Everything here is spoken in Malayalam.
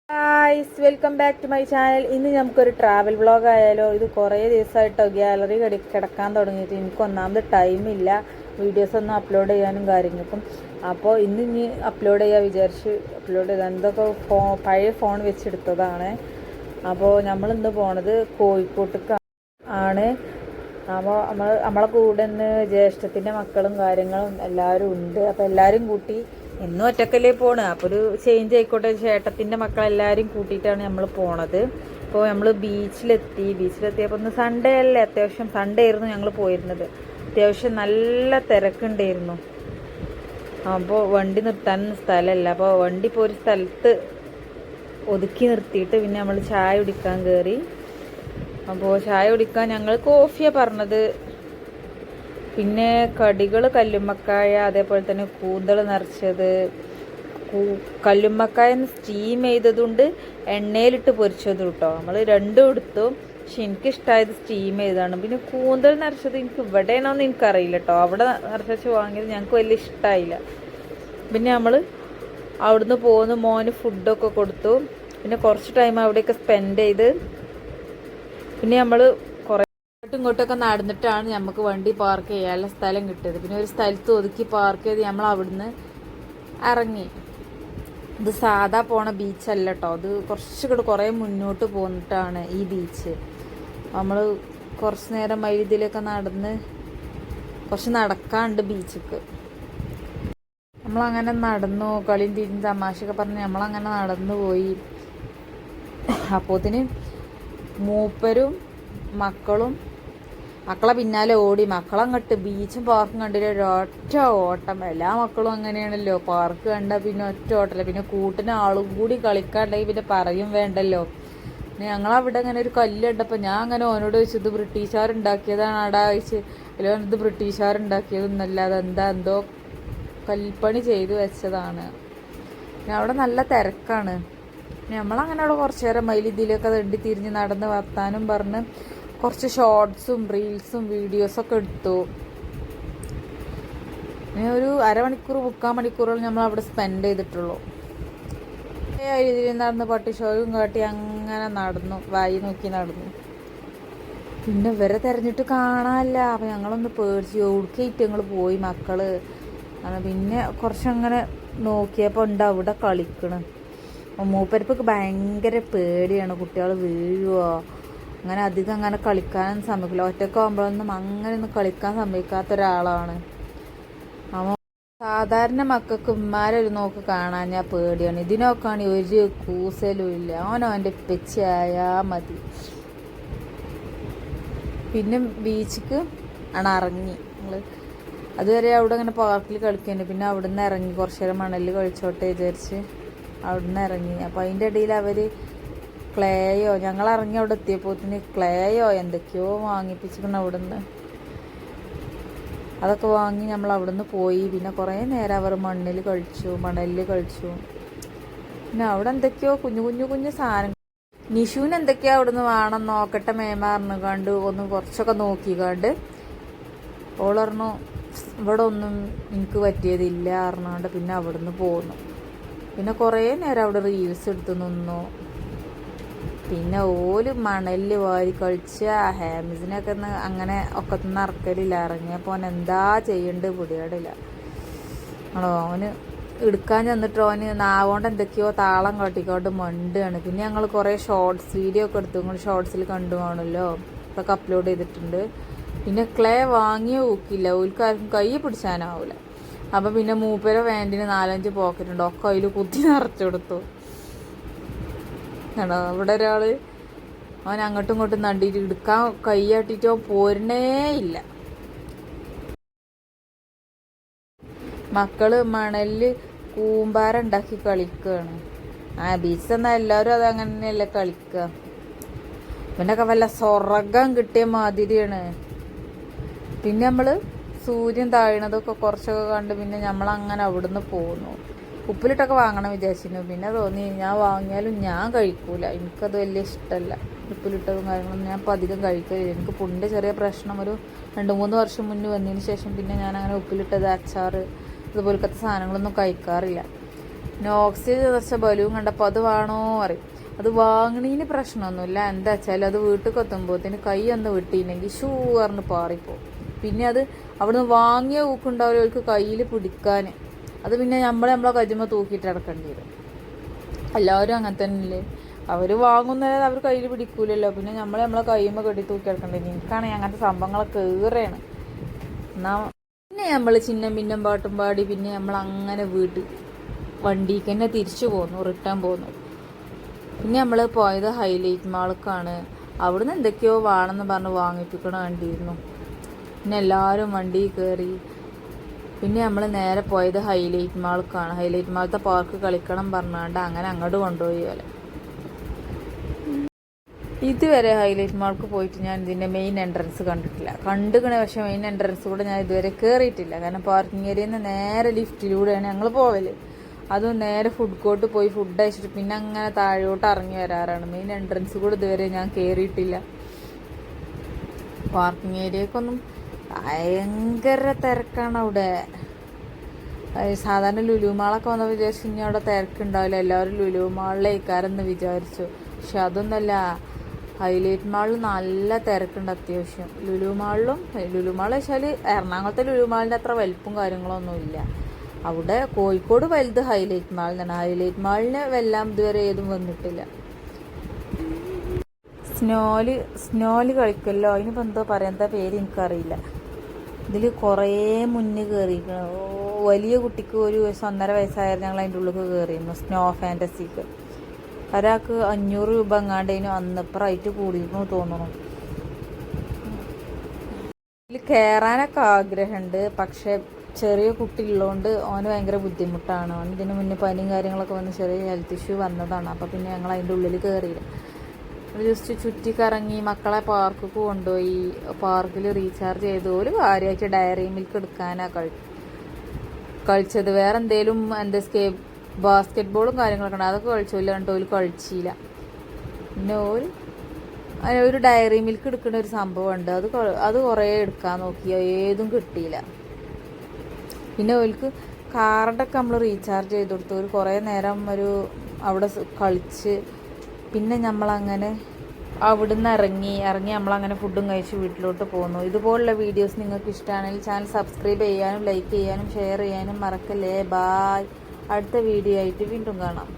Guys welcome back to my channel. ഇന്ന് നമുക്കൊരു ട്രാവൽ വ്ളോഗ് ആയാലോ. ഇത് കുറേ ദിവസമായിട്ടോ ഗാലറി കിടക്കാൻ തുടങ്ങിയിട്ട് എനിക്ക് ഒന്നാമത് ടൈമില്ല വീഡിയോസ് ഒന്നും അപ്ലോഡ് ചെയ്യാനും കാര്യങ്ങൾക്കും. അപ്പോൾ ഇനി അപ്ലോഡ് ചെയ്യാൻ വിചാരിച്ച് അപ്ലോഡ് ചെയ്താൽ എന്തൊക്കെ പഴയ ഫോൺ വെച്ചെടുത്തതാണ്. അപ്പോൾ നമ്മളിന്ന് പോണത് കോഴിക്കോട്ടേക്ക് ആണ്. അപ്പോൾ നമ്മളെ കൂടെ ഇന്ന് ജ്യേഷ്ഠത്തിൻ്റെ മക്കളും കാര്യങ്ങളും എല്ലാവരും ഉണ്ട്. അപ്പോൾ എല്ലാവരും കൂട്ടി എന്നും ഒറ്റക്കല്ലേ പോണ്. അപ്പോൾ ഒരു ചേഞ്ച് ആയിക്കോട്ടെ, ചേട്ടത്തിൻ്റെ മക്കളെല്ലാവരും കൂട്ടിയിട്ടാണ് നമ്മൾ പോണത്. അപ്പോൾ നമ്മൾ ബീച്ചിലെത്തിയപ്പോൾ ഒന്ന് സൺഡേ അല്ലേ, അത്യാവശ്യം സൺഡേ ആയിരുന്നു ഞങ്ങൾ പോയിരുന്നത്. അത്യാവശ്യം നല്ല തിരക്കുണ്ടായിരുന്നു. അപ്പോൾ വണ്ടി നിർത്താനൊന്നും സ്ഥലമല്ല. അപ്പോൾ വണ്ടി ഇപ്പോൾ ഒരു സ്ഥലത്ത് ഒതുക്കി നിർത്തിയിട്ട് പിന്നെ നമ്മൾ ചായ കുടിക്കാൻ കയറി. അപ്പോൾ ചായ കുടിക്കാൻ ഞങ്ങൾ കോഫിയാണ് പറഞ്ഞത്. പിന്നെ കടികൾ കല്ലുമ്മക്കായ, അതേപോലെ തന്നെ കൂന്തൾ നിറച്ചത്, കല്ലുമ്മക്കായ സ്റ്റീം ചെയ്തതുകൊണ്ട് എണ്ണയിലിട്ട് പൊരിച്ചതും കേട്ടോ. നമ്മൾ രണ്ടും എടുത്തു. പക്ഷെ എനിക്കിഷ്ടമായത് സ്റ്റീം ചെയ്തതാണ്. പിന്നെ കൂന്തൾ നിറച്ചത് എനിക്ക് ഇവിടെയാണോന്ന് എനിക്കറിയില്ല കേട്ടോ. അവിടെ നിറച്ച് വാങ്ങിയത് ഞങ്ങൾക്ക് വലിയ ഇഷ്ടമായില്ല. പിന്നെ നമ്മൾ അവിടുന്ന് പോകുന്ന മോന് ഫുഡൊക്കെ കൊടുത്തു. പിന്നെ കുറച്ച് ടൈം അവിടെയൊക്കെ സ്പെൻഡ് ചെയ്ത് പിന്നെ നമ്മൾ ഇങ്ങോട്ടൊക്കെ നടന്നിട്ടാണ് നമുക്ക് വണ്ടി പാർക്ക് ചെയ്യാനുള്ള സ്ഥലം കിട്ടിയത്. പിന്നെ ഒരു സ്ഥലത്ത് ഒതുക്കി പാർക്ക് ചെയ്ത് നമ്മൾ അവിടുന്ന് ഇറങ്ങി. ഇത് സാധാ പോണ ബീച്ചല്ല കേട്ടോ. അത് കുറേ മുന്നോട്ട് പോന്നിട്ടാണ് ഈ ബീച്ച്. നമ്മൾ കുറച്ച് നേരം വൈദ്യുതിയിലൊക്കെ നടന്ന് കുറച്ച് നടക്കാണ്ട് ബീച്ചിക്ക്. നമ്മളങ്ങനെ നടന്നു, കളിയും തിരിഞ്ഞ് തമാശയൊക്കെ പറഞ്ഞ് നമ്മളങ്ങനെ നടന്നു പോയി. അപ്പോത്തിന് മൂപ്പരും മക്കളെ പിന്നാലെ ഓടി. മക്കളങ്ങോട്ട് ബീച്ചും പാർക്കും കണ്ടില്ല, ഒരൊറ്റ ഓട്ടം. എല്ലാ മക്കളും അങ്ങനെയാണല്ലോ, പാർക്ക് കണ്ട പിന്നെ ഒറ്റ ഓട്ടല്ല. പിന്നെ കൂട്ടിന് ആളും കൂടി കളിക്കാണ്ടെങ്കിൽ പിന്നെ പറയും വേണ്ടല്ലോ. പിന്നെ ഞങ്ങളവിടെ അങ്ങനെ ഒരു കല്ല് കണ്ടപ്പോൾ ഞാൻ അങ്ങനെ ഓനോട് ചോദിച്ചു, ഇത് ബ്രിട്ടീഷുകാരുണ്ടാക്കിയതാണ് ആടാ ചോദിച്ച്. അല്ലോ ഇത് ബ്രിട്ടീഷുകാരുണ്ടാക്കിയതൊന്നല്ല, എന്തോ കൽപ്പണി ചെയ്ത് വെച്ചതാണ്. പിന്നെ അവിടെ നല്ല തിരക്കാണ്. നമ്മളങ്ങനെ അവിടെ കുറച്ച് നേരം ഇതിലൊക്കെ തണ്ടി തിരിഞ്ഞ് നടന്ന് വർത്താനും പറഞ്ഞ് കുറച്ച് ഷോർട്സും റീൽസും വീഡിയോസൊക്കെ എടുത്തു. പിന്നെ ഒരു അരമണിക്കൂർ 3/4 മണിക്കൂറുകൾ നമ്മൾ അവിടെ സ്പെൻഡ് ചെയ്തിട്ടുള്ളൂ. ഇതിൽ നടന്ന് പട്ടിഷോയും കാട്ടി അങ്ങനെ നടന്നു, വായി നോക്കി നടന്നു. പിന്നെ ഇവരെ തിരഞ്ഞിട്ട് കാണാനില്ല. അപ്പം ഞങ്ങളൊന്ന് പേടിച്ച് എവിടേക്കായിട്ട് ഞങ്ങൾ പോയി മക്കള്. പിന്നെ കുറച്ചങ്ങനെ നോക്കിയപ്പോൾ ഉണ്ട് അവിടെ കളിക്കണം. മൂപ്പരിപ്പൊക്കെ ഭയങ്കര പേടിയാണ്, കുട്ടികൾ വീഴുവോ അങ്ങനെ അധികം അങ്ങനെ കളിക്കാനൊന്നും സമ്മതിക്കില്ല. ഒറ്റക്കാകുമ്പോഴൊന്നും അങ്ങനെയൊന്നും കളിക്കാൻ സമ്മതിക്കാത്ത ഒരാളാണ്. അപ്പോൾ സാധാരണ മക്കൾക്ക് ഉമ്മാരൊരു നോക്ക് കാണാൻ ഞാൻ പേടിയാണ്. ഇതിനൊക്കെയാണ് ഒരു കൂസലും ഇല്ല. അവൻ്റെ പെച്ചായാൽ മതി. പിന്നെ ബീച്ചിക്ക് ആണ് ഇറങ്ങി ഞങ്ങൾ. അതുവരെ അവിടെ അങ്ങനെ പാർക്കിൽ കളിക്കുന്നുണ്ട്. പിന്നെ അവിടെ നിന്ന് ഇറങ്ങി കുറച്ച് നേരം മണലിൽ കളിച്ചോട്ടെ വിചാരിച്ച് അവിടെ നിന്ന് ഇറങ്ങി. അപ്പോൾ അതിൻ്റെ ഇടയിൽ അവർ ക്ലേയോ, ഞങ്ങൾ ഇറങ്ങി അവിടെ എത്തിയപ്പോത്തിന് ക്ലേയോ എന്തൊക്കെയോ വാങ്ങിപ്പിച്ചിരിക്കണം അവിടെ നിന്ന്. അതൊക്കെ വാങ്ങി നമ്മൾ അവിടെ നിന്ന് പോയി. പിന്നെ കുറേ നേരം അവർ മണ്ണിൽ കളിച്ചു, മണലിൽ കളിച്ചു. പിന്നെ അവിടെ എന്തൊക്കെയോ കുഞ്ഞു സാധനം. നിഷുവിന് എന്തൊക്കെയോ അവിടെ നിന്ന് വേണം നോക്കട്ടെ മേമാറിന് കണ്ട് ഒന്ന് കുറച്ചൊക്കെ നോക്കിക്കാണ്ട് ഓൾ പറഞ്ഞു ഇവിടെ ഒന്നും എനിക്ക് പറ്റിയതില്ല പറഞ്ഞാണ്ട് പിന്നെ അവിടെ നിന്ന് പോന്നു. പിന്നെ കുറേ നേരം അവിടെ റീൽസ് എടുത്ത് നിന്നു. പിന്നെ ഓല് മണലിൽ വാരി കളിച്ച ഹാമിസിനൊക്കെ അങ്ങനെ ഒക്കെ ഇറക്കലില്ല. ഇറങ്ങിയപ്പോൾ അവൻ എന്താ ചെയ്യേണ്ടത് പിടിയാടില്ല ആണോ. അവന് എടുക്കാൻ ചെന്നിട്ട് അവന് നാവോണ്ട് എന്തൊക്കെയോ താളം കാട്ടിക്കോട്ട് മണ്ടാണ്. പിന്നെ ഞങ്ങൾ കുറേ ഷോർട്സ് വീഡിയോ ഒക്കെ എടുത്തു. നിങ്ങൾ ഷോർട്സിൽ കണ്ടു കാണുമല്ലോ, ഇതൊക്കെ അപ്ലോഡ് ചെയ്തിട്ടുണ്ട്. പിന്നെ ക്ലേ വാങ്ങിയോ ഊക്കില്ല, ഓൽക്കാർക്കും കൈ പിടിച്ചാനാവില്ല. അപ്പം പിന്നെ മൂപ്പര വേണ്ടിന് 4-5 പോക്കറ്റ് ഉണ്ട്, ഒക്കെ അതിൽ കുത്തി നിറച്ചു കൊടുത്തു ആണോ. അവിടെ ഒരാൾ അവൻ അങ്ങോട്ടും ഇങ്ങോട്ടും നണ്ടിയിട്ട് എടുക്കാൻ കൈയാട്ടിയിട്ട് അവൻ പോരണേ ഇല്ല. മക്കള് മണലിൽ കൂമ്പാരം ഉണ്ടാക്കി കളിക്കുകയാണ്. ബീച്ച് എന്നാൽ എല്ലാവരും അത് അങ്ങനെ തന്നെയല്ലേ കളിക്കുക. ഇവനൊക്കെ വല്ല സ്വർഗം കിട്ടിയ മാതിരിയാണ്. പിന്നെ നമ്മൾ സൂര്യൻ താഴണതൊക്കെ കുറച്ചൊക്കെ കണ്ട് പിന്നെ നമ്മളങ്ങനെ അവിടുന്ന് പോന്നു. ഉപ്പിലിട്ടൊക്കെ വാങ്ങണം വിചാരിച്ചിരുന്നു. പിന്നെ തോന്നി ഞാൻ വാങ്ങിയാലും ഞാൻ കഴിക്കൂല, എനിക്കത് വലിയ ഇഷ്ടമല്ല. ഉപ്പിലിട്ടതും കാര്യങ്ങളൊന്നും ഞാൻ അധികം കഴിക്കില്ല. എനിക്ക് പുണ്ണിൻ്റെ ചെറിയ പ്രശ്നം ഒരു 2-3 വർഷം മുന്നേ വന്നതിന് ശേഷം പിന്നെ ഞാൻ അങ്ങനെ ഉപ്പിലിട്ടത്, അച്ചാർ, ഇതുപോലത്തെ സാധനങ്ങളൊന്നും കഴിക്കാറില്ല. നോക്സിൽ നിറച്ച ബലൂൺ കണ്ടപ്പോൾ അത് വേണോ പറയും. അത് വാങ്ങണീന് പ്രശ്നമൊന്നുമില്ല. എന്താ വെച്ചാൽ അത് വീട്ടിൽ എത്തുമ്പോഴത്തേന് കൈ ഒന്ന് വിട്ടില്ലെങ്കിൽ ഷൂ പറഞ്ഞ് പാറിപ്പോവും. പിന്നെ അത് അവിടുന്ന് വാങ്ങിയ ഊക്കുണ്ടാവില്ല അവർക്ക് കയ്യിൽ പിടിക്കാൻ. അത് പിന്നെ നമ്മളെ കജ്ജുമ്പോൾ തൂക്കിയിട്ട് ഇടക്കേണ്ടി വരും. എല്ലാവരും അങ്ങനെ തന്നെയല്ലേ. അവർ വാങ്ങുന്നത് അവർ കയ്യിൽ പിടിക്കൂലല്ലോ. പിന്നെ നമ്മളെ കയ്യുമ്പോൾ കെട്ടി തൂക്കി ഇടക്കേണ്ടി വരും. എനിക്കാണെങ്കിൽ അങ്ങനത്തെ സംഭവങ്ങളൊക്കെ ഏറെയാണ്. എന്നാൽ പിന്നെ നമ്മൾ ചിന്നം പിന്നം പാട്ടും പാടി പിന്നെ നമ്മൾ അങ്ങനെ വണ്ടിക്ക് തന്നെ തിരിച്ചു പോന്നു, റിട്ടേൺ പോന്നു. പിന്നെ നമ്മൾ പോയത് ഹൈലൈറ്റ് മാൾക്കാണ്. അവിടുന്ന് എന്തൊക്കെയോ വേണമെന്ന് പറഞ്ഞ് വാങ്ങിപ്പിക്കണ കണ്ടിരുന്നു. പിന്നെ എല്ലാവരും വണ്ടിയിൽ കയറി. പിന്നെ നമ്മൾ നേരെ പോയത് ഹൈലൈറ്റ് മാൾക്കാണ്. ഹൈലൈറ്റ് മാളത്തെ പാർക്ക് കളിക്കണം പറഞ്ഞാണ്ട് അങ്ങനെ അങ്ങോട്ട് കൊണ്ടുപോയി പോലെ. ഇതുവരെ ഹൈലൈറ്റ് മാൾക്ക് പോയിട്ട് ഞാൻ ഇതിൻ്റെ മെയിൻ എൻട്രൻസ് കണ്ടിട്ടില്ല. കണ്ടുകണേ, പക്ഷേ മെയിൻ എൻട്രൻസ് കൂടെ ഞാൻ ഇതുവരെ കയറിയിട്ടില്ല. കാരണം പാർക്കിംഗ് ഏരിയയിൽ നിന്ന് നേരെ ലിഫ്റ്റിലൂടെയാണ് ഞങ്ങൾ പോവല്. അതും നേരെ ഫുഡ് കോർട്ട് പോയി ഫുഡ് കഴിച്ചിട്ട് പിന്നെ അങ്ങനെ താഴോട്ട് ഇറങ്ങി വരാറാണ്. മെയിൻ എൻട്രൻസ് കൂടെ ഇതുവരെ ഞാൻ കയറിയിട്ടില്ല. പാർക്കിംഗ് ഏരിയക്കൊന്നും ഭയങ്കര തിരക്കാണ് അവിടെ. സാധാരണ ലുലു മാളൊക്കെ വന്ന വിചാരിച്ചു ഇനി അവിടെ തിരക്കുണ്ടാവില്ല, എല്ലാവരും ലുലു മാളിലേക്കാരെന്ന് വിചാരിച്ചു. പക്ഷെ അതൊന്നല്ല, ഹൈലൈറ്റ് മാളിൽ നല്ല തിരക്കുണ്ട് അത്യാവശ്യം. ലുലു മാൾ വെച്ചാൽ എറണാകുളത്തെ ലുലു മാളിൻ്റെ അത്ര വലിപ്പം കാര്യങ്ങളൊന്നും ഇല്ല. അവിടെ കോഴിക്കോട് വലുത് ഹൈലൈറ്റ് മാൾ എന്നാണ്. ഹൈലൈറ്റ് മാളിന് എല്ലാം ഇതുവരെ ഏതും വന്നിട്ടില്ല. സ്നോല് കളിക്കുമല്ലോ, അതിനിപ്പോൾ എന്തോ പറയാൻ എന്താ പേര് എനിക്കറിയില്ല. ഇതിൽ കുറേ മുന്നേ കയറിയിരിക്കണം. വലിയ കുട്ടിക്ക് ഒരു 1.5 വയസ്സായാലും ഞങ്ങൾ അതിൻ്റെ ഉള്ളിൽ കയറിയിരുന്നു. സ്നോ ഫാൻറ്റസിക്ക് ഒരാൾക്ക് 500 രൂപ എങ്ങാണ്ടതിന് അന്നിപ്പോൾ റേറ്റ് കൂടിയിരുന്നു തോന്നുന്നു. ഇതിൽ കയറാനൊക്കെ ആഗ്രഹമുണ്ട്. പക്ഷേ ചെറിയ കുട്ടി ഉള്ളതുകൊണ്ട് ഓന് ഭയങ്കര ബുദ്ധിമുട്ടാണ്. ഓൻ ഇതിന് മുന്നേ പനിയും കാര്യങ്ങളൊക്കെ വന്ന് ചെറിയ ഹെൽത്ത് ഇഷ്യൂ വന്നതാണ്. അപ്പോൾ പിന്നെ ഞങ്ങൾ അതിൻ്റെ ഉള്ളിൽ കയറിയില്ല. ജസ്റ്റ് ചുറ്റിക്കറങ്ങി മക്കളെ പാർക്ക് കൊണ്ടുപോയി. പാർക്കിൽ റീചാർജ് ചെയ്തു. ഒരു കാര്യമായിട്ട് ഡയറി മിൽക്ക് എടുക്കാനാണ് കളിച്ചത്. വേറെ എന്തേലും ബാസ്കറ്റ് ബോളും കാര്യങ്ങളൊക്കെ ഉണ്ട്, അതൊക്കെ കളിച്ചില്ല. കണ്ടോ ഒരു കളിച്ചില്ല. പിന്നെ ഒരു ഡയറി മിൽക്ക് എടുക്കുന്ന ഒരു സംഭവമുണ്ട്, അത് കുറേ എടുക്കാൻ നോക്കിയോ ഏതും കിട്ടിയില്ല. പിന്നെ ഓർക്ക് കാർഡൊക്കെ നമ്മൾ റീചാർജ് ചെയ്ത് കൊടുത്തു. ഒരു കുറേ നേരം അവിടെ കളിച്ച് പിന്നെ നമ്മളങ്ങനെ അവിടുന്ന് ഇറങ്ങി നമ്മളങ്ങനെ ഫുഡും കഴിച്ച് വീട്ടിലോട്ട് പോന്നു. ഇതുപോലുള്ള വീഡിയോസ് നിങ്ങൾക്ക് ഇഷ്ടമാണെങ്കിൽ ചാനൽ സബ്സ്ക്രൈബ് ചെയ്യാനും ലൈക്ക് ചെയ്യാനും ഷെയർ ചെയ്യാനും മറക്കല്ലേ. ബായ്. അടുത്ത വീഡിയോ ആയിട്ട് വീണ്ടും കാണാം.